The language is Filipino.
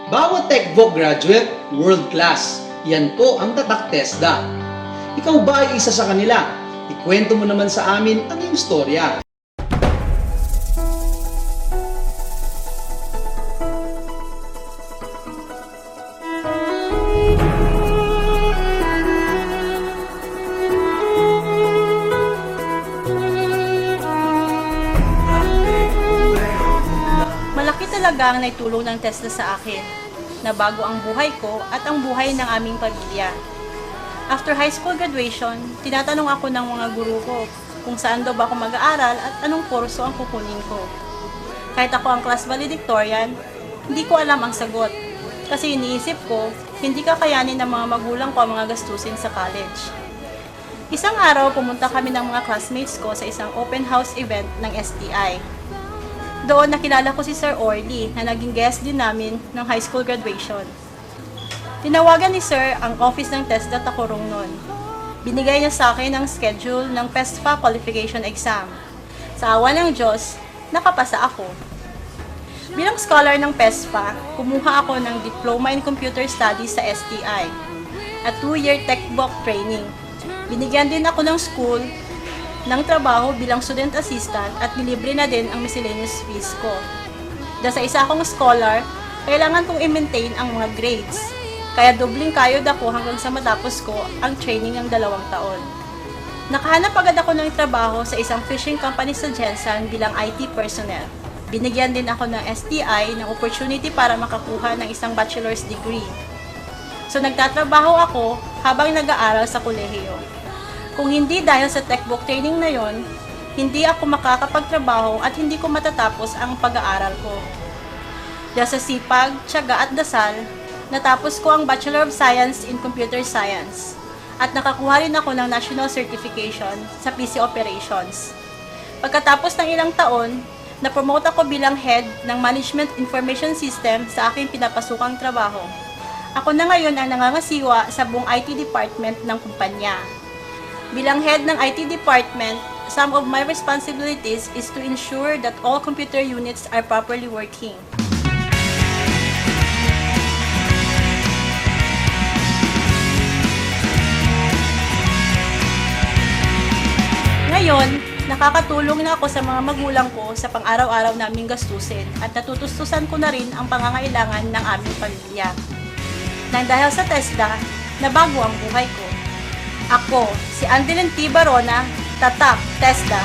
Bawat TechVoc graduate, world class. Yan po ang tatak TESDA. Ikaw ba ay isa sa kanila? Ikwento mo naman sa amin ang iyong storya. Malaki talaga ang naitulong ng TESDA sa akin, na bago ang buhay ko at ang buhay ng aming pamilya. After high school graduation, tinatanong ako ng mga guru ko kung saan daw ba ako mag-aaral at anong kurso ang kukunin ko. Kahit ako ang class valedictorian, hindi ko alam ang sagot. Kasi iniisip ko, hindi kakayanin ng mga magulang ko ang mga gastusin sa college. Isang araw, pumunta kami ng mga classmates ko sa isang open house event ng STI. Doon nakilala ko si Sir Orly na naging guest din namin ng high school graduation. Tinawagan ni Sir ang office ng TESDA Tacorong noon. Binigay niya sa akin ang schedule ng PESFA qualification exam. Sa awa ng Diyos, nakapasa ako. Bilang scholar ng PESFA, kumuha ako ng Diploma in Computer Studies sa STI at 2-year TechVoc training. Binigyan din ako ng school ng trabaho bilang student assistant at nilibre na din ang miscellaneous fees ko. Dahil sa isa akong scholar, kailangan kong i-maintain ang mga grades. Kaya dobling kayod ako hanggang sa matapos ko ang training ng 2 taon. Nakahanap agad ako ng trabaho sa isang fishing company sa Jensen bilang IT personnel. Binigyan din ako ng STI ng opportunity para makakuha ng isang bachelor's degree. So nagtatrabaho ako habang nag-aaral sa kolehiyo. Kung hindi dahil sa TechVoc training na yon, hindi ako makakapagtrabaho at hindi ko matatapos ang pag-aaral ko. Dahil sa sipag, tiyaga at dasal, natapos ko ang Bachelor of Science in Computer Science at nakakuha rin ako ng National Certification sa PC Operations. Pagkatapos ng ilang taon, na-promote ako bilang Head ng Management Information System sa aking pinapasukang trabaho. Ako na ngayon ang nangangasiwa sa buong IT department ng kumpanya. Bilang head ng IT department, some of my responsibilities is to ensure that all computer units are properly working. Ngayon, nakakatulong na ako sa mga magulang ko sa pang-araw-araw naming gastusin at natutustusan ko na rin ang pangangailangan ng aming pamilya. Nang dahil sa TESDA, nabago ang buhay ko. Ako, si Andeline T. Barona, tatak, TESDA.